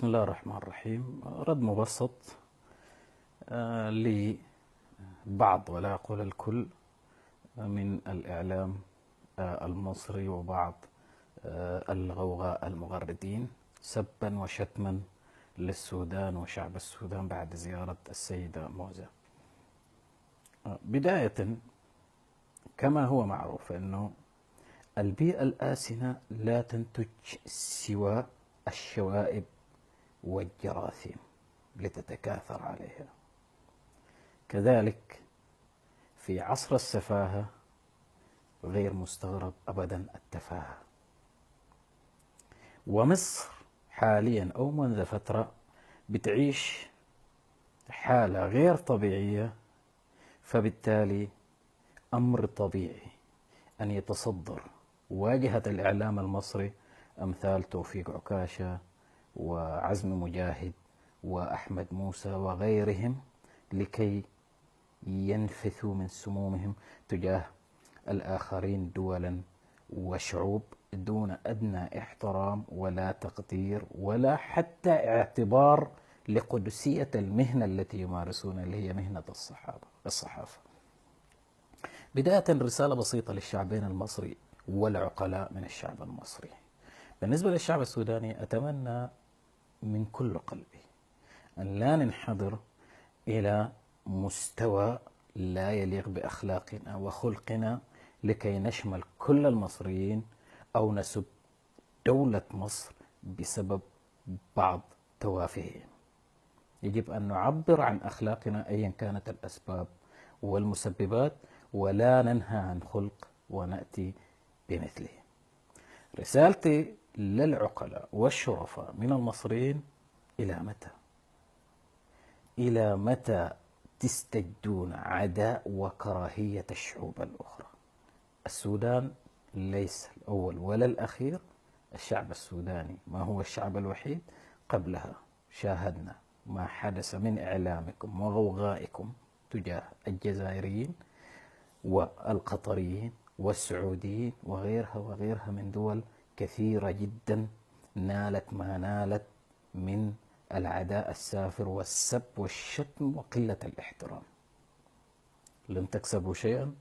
بسم الله الرحمن الرحيم. رد مبسط لبعض ولا أقول الكل من الإعلام المصري وبعض الغوغاء المغردين سبا وشتما للسودان وشعب السودان بعد زيارة السيدة موزة. بداية، كما هو معروف أنه البيئة الآسنة لا تنتج سوى الشوائب والجراثيم لتتكاثر عليها. كذلك في عصر السفاهة غير مستغرب أبدا التفاهة. ومصر حاليا أو منذ فترة بتعيش حالة غير طبيعية، فبالتالي أمر طبيعي أن يتصدر واجهة الإعلام المصري أمثال توفيق عكاشة وعزمي مجاهد وأحمد موسى وغيرهم لكي ينفثوا من سمومهم تجاه الآخرين دولا وشعوب دون أدنى احترام ولا تقدير ولا حتى اعتبار لقدسية المهنة التي يمارسونها اللي هي مهنة الصحافة. بداية، رسالة بسيطة للشعبين المصري والعقلاء من الشعب المصري. بالنسبة للشعب السوداني، أتمنى من كل قلبي أن لا ننحدر إلى مستوى لا يليق بأخلاقنا وخلقنا لكي نشمل كل المصريين أو نسب دولة مصر بسبب بعض توافههم. يجب أن نعبر عن أخلاقنا أيا كانت الأسباب والمسببات، ولا ننهى عن خلق ونأتي بمثله. رسالتي للعقلاء والشرفاء من المصريين: إلى متى؟ إلى متى تستجدون عداء وكراهية الشعوب الأخرى؟ السودان ليس الأول ولا الأخير. الشعب السوداني ما هو الشعب الوحيد. قبلها شاهدنا ما حدث من إعلامكم وغوغائكم تجاه الجزائريين والقطريين والسعوديين وغيرها من دول كثيرة جدا نالت ما نالت من العداء السافر والسب والشتم وقلة الاحترام. لن تكسبوا شيئا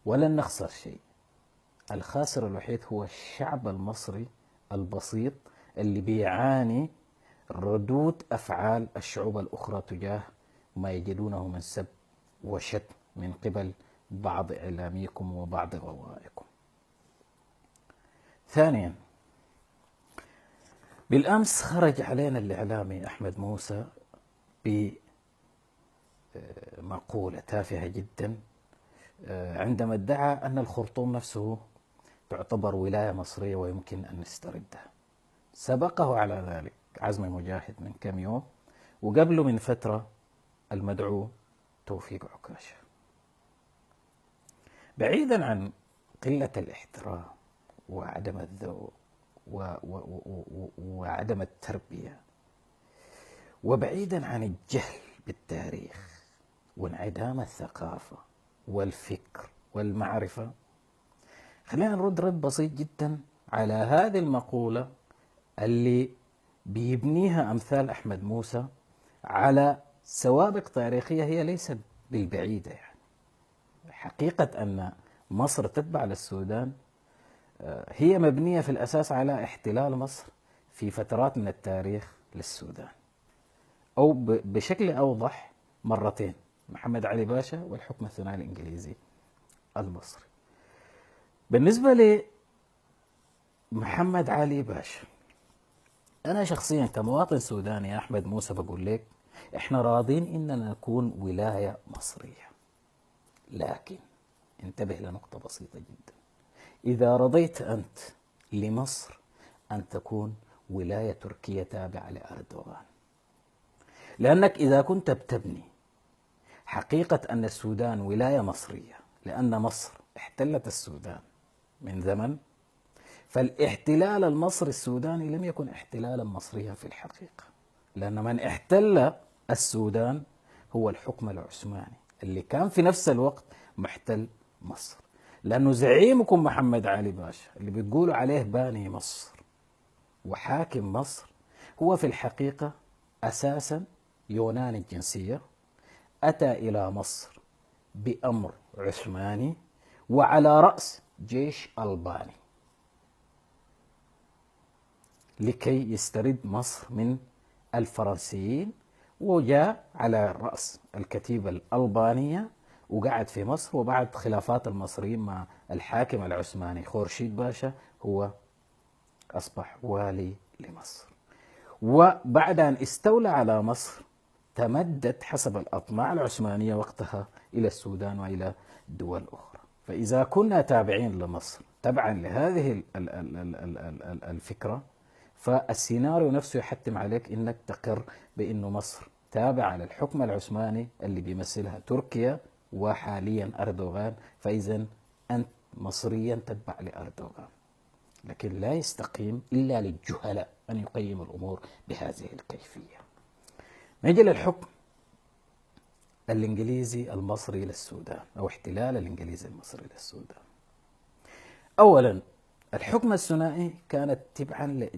ولن نخسر شيء. الخاسر الوحيد هو الشعب المصري البسيط اللي بيعاني ردود أفعال الشعوب الأخرى تجاه ما يجدونه من سب وشتم من قبل بعض إعلاميكم وبعض غوائكم. ثانيا، بالأمس خرج علينا الإعلامي أحمد موسى بمقولة تافهة جدا عندما ادعى أن الخرطوم نفسه تعتبر ولاية مصرية ويمكن أن نستردها. سبقه على ذلك عزمي مجاهد من كم يوم، وقبله من فترة المدعو توفيق عكاشة. بعيدا عن قلة الاحترام وعدم الذوق وعدم التربية، وبعيدا عن الجهل بالتاريخ وانعدام الثقافة والفكر والمعرفة، خلينا نرد رد بسيط جدا على هذه المقولة اللي بيبنيها أمثال أحمد موسى على سوابق تاريخية هي ليست بالبعيدة. يعني حقيقة أن مصر تتبع للسودان هي مبنية في الأساس على احتلال مصر في فترات من التاريخ للسودان، أو بشكل أوضح مرتين: محمد علي باشا والحكم الثنائي الإنجليزي المصري. بالنسبة لمحمد علي باشا، أنا شخصيا كمواطن سوداني يا أحمد موسى بقول لك إحنا راضين إننا نكون ولاية مصرية، لكن انتبه لنقطة بسيطة جدا: إذا رضيت أنت لمصر أن تكون ولاية تركية تابعة لأردوغان، لأنك إذا كنت بتبني حقيقة أن السودان ولاية مصرية لأن مصر احتلت السودان من زمن، فالاحتلال المصري السوداني لم يكن احتلالا مصريا في الحقيقة، لأن من احتل السودان هو الحكم العثماني اللي كان في نفس الوقت محتل مصر. لأنه زعيمكم محمد علي باشا اللي بتقولوا عليه باني مصر وحاكم مصر هو في الحقيقة أساسا يوناني الجنسية، أتى إلى مصر بأمر عثماني وعلى رأس جيش ألباني لكي يسترد مصر من الفرنسيين، وجاء على رأس الكتيبة الألبانية وقعد في مصر. وبعد خلافات المصريين مع الحاكم العثماني خورشيد باشا هو أصبح والي لمصر. وبعد أن استولى على مصر تمدد حسب الأطماع العثمانية وقتها إلى السودان وإلى دول أخرى. فإذا كنا تابعين لمصر تبعا لهذه الفكرة، فالسيناريو نفسه يحتم عليك أنك تقر بأن مصر تابعة للحكم العثماني اللي بيمثلها تركيا وحاليا أردوغان، فإذا أنت مصريا تتبع لأردوغان. لكن لا يستقيم إلا للجهلاء أن يقيموا الأمور بهذه الكيفية. نجي للحكم الإنجليزي المصري للسودان أو احتلال الإنجليزي المصري للسودان. أولا، الحكم الثنائي كانت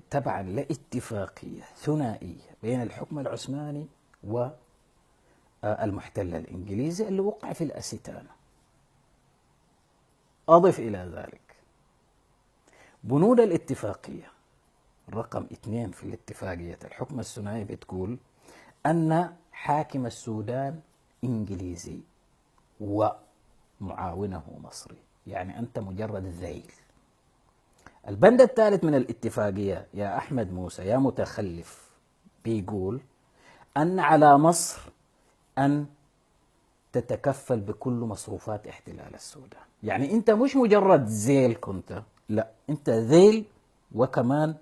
تبعا لاتفاقية ثنائية بين الحكم العثماني والمحتل الإنجليزي اللي وقع في الأستانة. أضف إلى ذلك بنود الاتفاقية رقم 2 في الاتفاقية الحكم الثنائي بتقول أن حاكم السودان إنجليزي ومعاونه مصري، يعني أنت مجرد ذيل. البند الثالث من الاتفاقية يا أحمد موسى يا متخلف بيقول أن على مصر أن تتكفل بكل مصروفات احتلال السودان. يعني أنت مش مجرد ذيل كنت، لا، أنت ذيل وكمان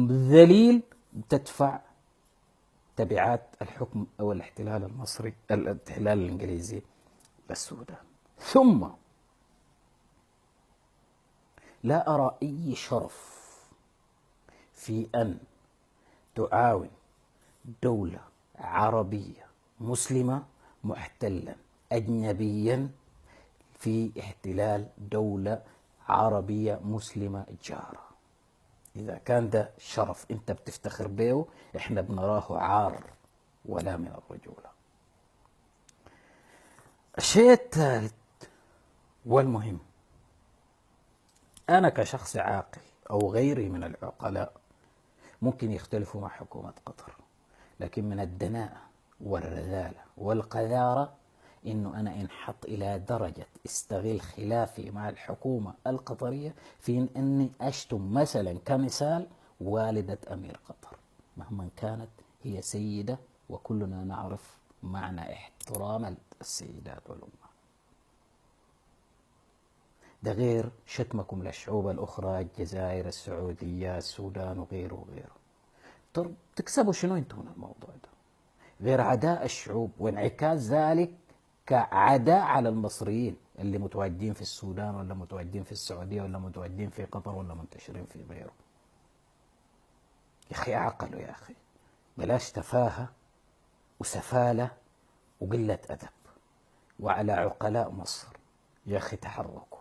ذليل تدفع تبعات الحكم أو الاحتلال المصري، الاحتلال الإنجليزي للسودان. ثم لا أرى أي شرف في أن تعاون دولة عربية مسلمة محتلا أجنبيا في احتلال دولة عربية مسلمة جارة. إذا كان ده شرف أنت بتفتخر به، إحنا بنراه عار ولا من الرجولة. الشيء الثالث والمهم، أنا كشخص عاقل أو غيري من العقلاء ممكن يختلفوا مع حكومة قطر، لكن من الدناءة والرذالة والقذارة إنه أنا انحط إلى درجة استغل خلافي مع الحكومة القطرية في أني أشتم مثلا كمثال والدة أمير قطر، مهما كانت هي سيدة، وكلنا نعرف معنى احترام السيدات والأمهات. ده غير شتمكم للشعوب الأخرى، الجزائر، السعودية، السودان وغيره وغيره. طب تكسبوا شنو انتم من الموضوع ده غير عداء الشعوب وانعكاس ذلك كعداء على المصريين اللي متواجدين في السودان ولا متواجدين في السعودية ولا متواجدين في قطر ولا منتشرين في غيره؟ يا أخي عقلوا يا أخي، بلاش تفاهة وسفالة وقلة أدب. وعلى عقلاء مصر يا أخي تحركوا،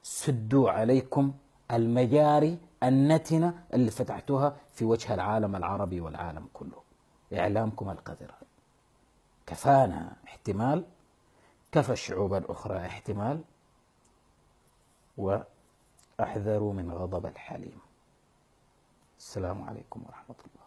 سدوا عليكم المجاري النتنة اللي فتحتوها في وجه العالم العربي والعالم كله. إعلامكم القذر كفانا احتمال، كفى الشعوب الأخرى احتمال، وأحذروا من غضب الحليم. السلام عليكم ورحمة الله.